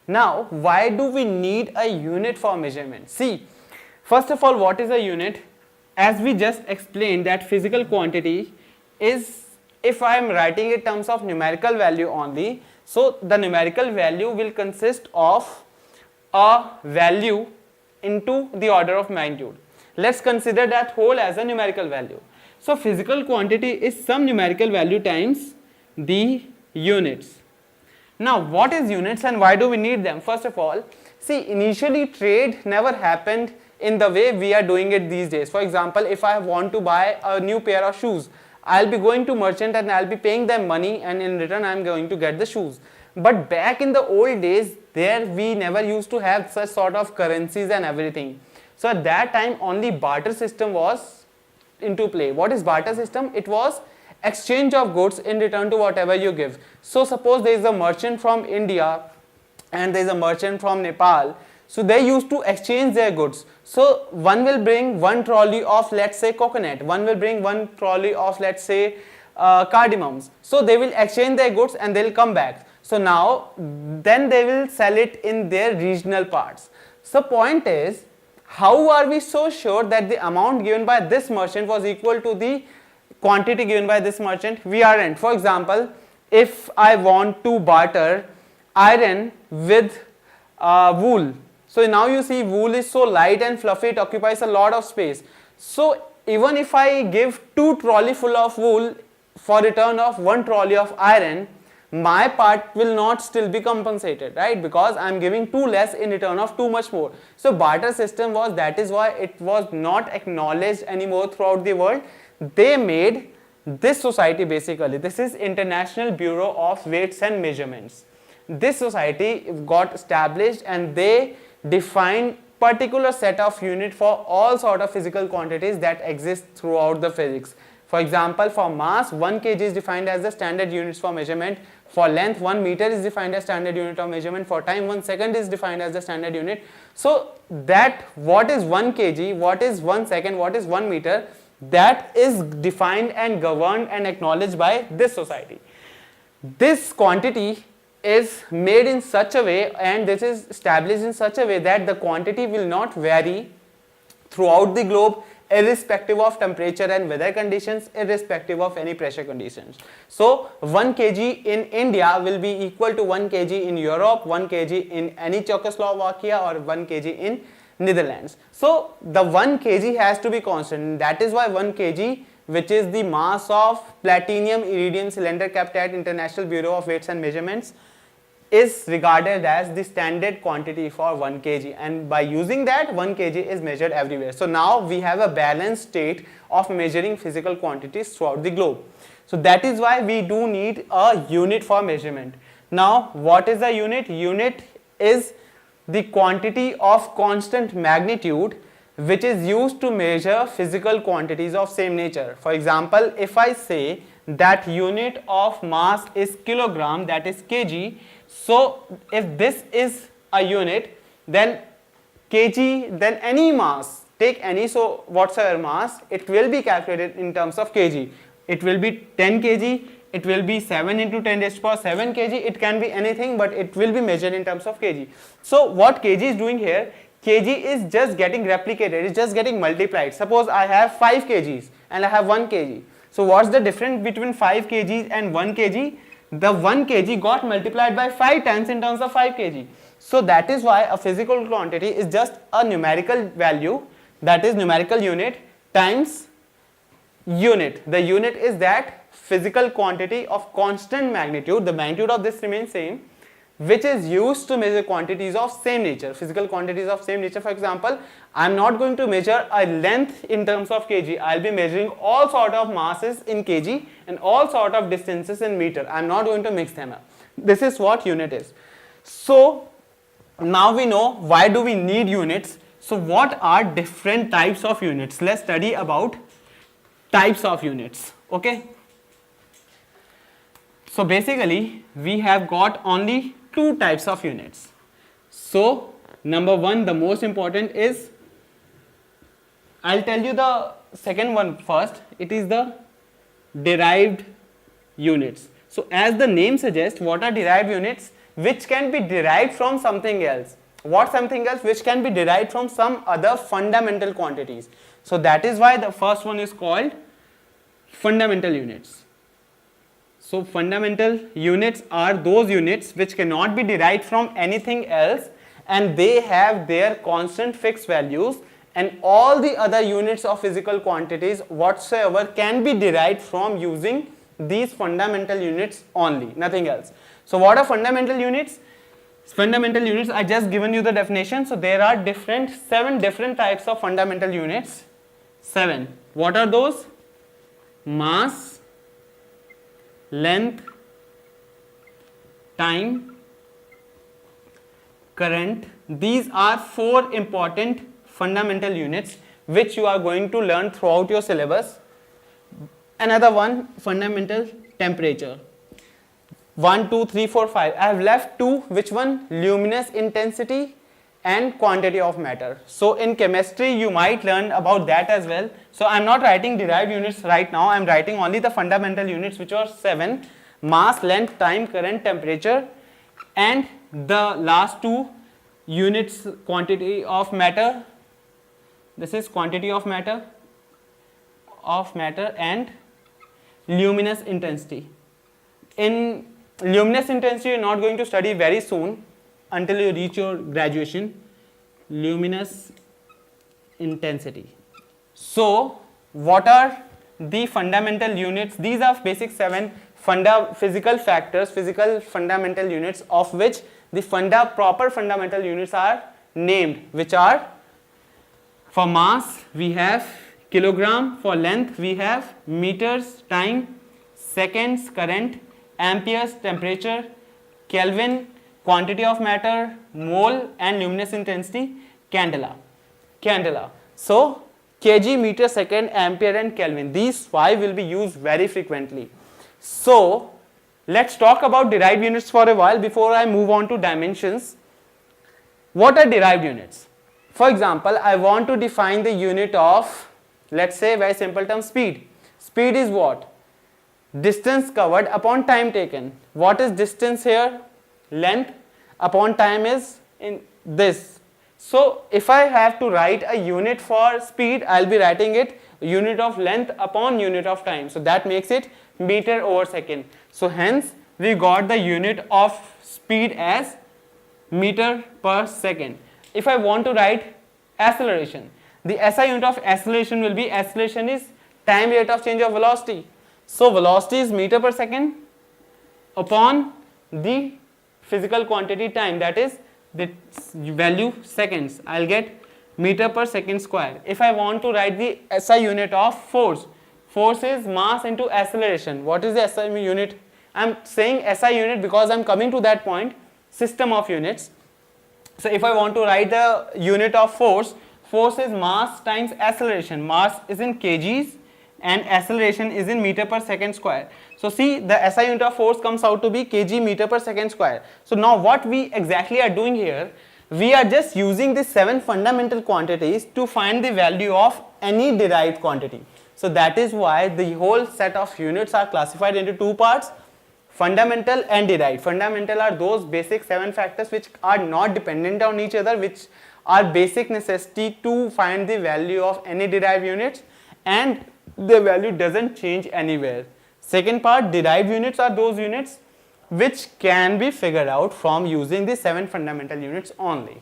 Now, why do we need a unit for measurement? See, first of all, what is a unit? As we just explained that physical quantity is, if I am writing in terms of numerical value only, so the numerical value will consist of a value into the order of magnitude. Let's consider that whole as a numerical value. So physical quantity is some numerical value times the units. Now what is units and why do we need them? First of all, see, initially trade never happened in the way we are doing it these days. For example, if I want to buy a new pair of shoes, I'll be going to merchant and I'll be paying them money, and in return I'm going to get the shoes. But back in the old days, there we never used to have such sort of currencies and everything. So at that time only barter system was into play. What is barter system? It was exchange of goods in return to whatever you give. So suppose there is a merchant from India and there is a merchant from Nepal. So they used to exchange their goods. So one will bring one trolley of, let's say, coconut, one will bring one trolley of, let's say, cardamoms. So they will exchange their goods and they will come back. So now then they will sell it in their regional parts. So point is, how are we so sure that the amount given by this merchant was equal to the quantity given by this merchant? We aren't. For example, if I want to barter iron with wool, so now you see wool is so light and fluffy, it occupies a lot of space. So even if I give 2 trolley full of wool for return of 1 trolley of iron, my part will not still be compensated, right? Because I am giving 2 less in return of 2 much more. So barter system was, that is why it was not acknowledged anymore throughout the world. They made this society, basically this is International Bureau of Weights and Measurements. This society got established and they defined particular set of unit for all sort of physical quantities that exist throughout the physics. For example, for mass, 1 kg is defined as the standard units for measurement. For length, 1 meter is defined as standard unit of measurement. For time, 1 second is defined as the standard unit. So that what is 1 kg, what is 1 second, what is 1 meter, that is defined and governed and acknowledged by this society. This quantity is made in such a way and this is established in such a way that the quantity will not vary throughout the globe, irrespective of temperature and weather conditions, irrespective of any pressure conditions. So 1 kg in India will be equal to 1 kg in Europe, 1 kg in any Czechoslovakia, or 1 kg in Netherlands. So the 1 kg has to be constant. That is why 1 kg, which is the mass of platinum iridium cylinder kept at International Bureau of Weights and Measurements, is regarded as the standard quantity for 1 kg, and by using that 1 kg is measured everywhere. So now we have a balanced state of measuring physical quantities throughout the globe. So that is why we do need a unit for measurement. Now what is a unit? Unit is the quantity of constant magnitude which is used to measure physical quantities of same nature. For example, if I say that unit of mass is kilogram, that is kg, so if this is a unit, then kg, then any mass, take any, so whatsoever mass, it will be calculated in terms of kg. It will be 10 kg, it will be 7 into 10 raised to power 7 kg, it can be anything, but it will be measured in terms of kg. So what kg is doing here? Kg is just getting replicated, it's just getting multiplied. Suppose I have 5 kgs and I have 1 kg. So what's the difference between 5 kgs and 1 kg? The 1 kg got multiplied by 5 times in terms of 5 kg. So that is why a physical quantity is just a numerical value, that is numerical unit times unit. The unit is that physical quantity of constant magnitude, the magnitude of this remains same, which is used to measure quantities of same nature, physical quantities of same nature. For example, I am not going to measure a length in terms of kg, I will be measuring all sort of masses in kg and all sort of distances in meter. I am not going to mix them up. This is what unit is. So now we know why do we need units. So what are different types of units? Let's study about types of units. Okay. So basically we have got only 2 types of units. So number 1, the most important is, I'll tell you the second one first, it is the derived units. So as the name suggests, what are derived units? which can be derived from something else. What something else? Which can be derived from some other fundamental quantities. So that is why the first one is called fundamental units. So fundamental units are those units which cannot be derived from anything else, and they have their constant fixed values, and all the other units of physical quantities whatsoever can be derived from using these fundamental units only, nothing else. So what are fundamental units? Fundamental units, I just given you the definition. So there are 7 different types of fundamental units. 7. What are those? Mass, length, time, current. These are 4 important fundamental units which you are going to learn throughout your syllabus. Another one, fundamental temperature. 1, 2, 3, 4, 5. I have left 2. Which one? Luminous intensity and quantity of matter. So in chemistry you might learn about that as well. So I am not writing derived units right now. I am writing only the fundamental units, which are 7. Mass, length, time, current, temperature, and the last 2 units, quantity of matter. This is quantity of matter and luminous intensity. In luminous intensity you are not going to study very soon until you reach your graduation. Luminous intensity. So what are the fundamental units? These are basic 7 physical factors, physical fundamental units, of which the proper fundamental units are named, which are: for mass we have kilogram, for length we have meters, time, seconds, current, amperes, temperature, Kelvin, quantity of matter, mole, and luminous intensity, candela. So kg, meter, second, ampere, and Kelvin. These 5 will be used very frequently. So let's talk about derived units for a while before I move on to dimensions. What are derived units? For example, I want to define the unit of, let's say, very simple term, speed. Speed is what? Distance covered upon time taken. What is distance here? Length upon time is in this. So if I have to write a unit for speed, I'll be writing it unit of length upon unit of time. So that makes it meter over second. So hence we got the unit of speed as meter per second. If I want to write acceleration, the SI unit of acceleration will be, acceleration is time rate of change of velocity. So velocity is meter per second upon the physical quantity time, that is the value seconds. I'll get meter per second square. If I want to write the SI unit of force, force is mass into acceleration. What is the SI unit? I'm saying SI unit because I'm coming to that point, system of units. So if I want to write the unit of force, force is mass times acceleration. Mass is in kgs and acceleration is in meter per second square. So see, the SI unit of force comes out to be kg meter per second square. So now what we exactly are doing here, we are just using the 7 fundamental quantities to find the value of any derived quantity. So that is why the whole set of units are classified into 2 parts, fundamental and derived. Fundamental are those basic 7 factors which are not dependent on each other, which are basic necessity to find the value of any derived units, and the value doesn't change anywhere. Second part, derived units are those units which can be figured out from using the 7 fundamental units only.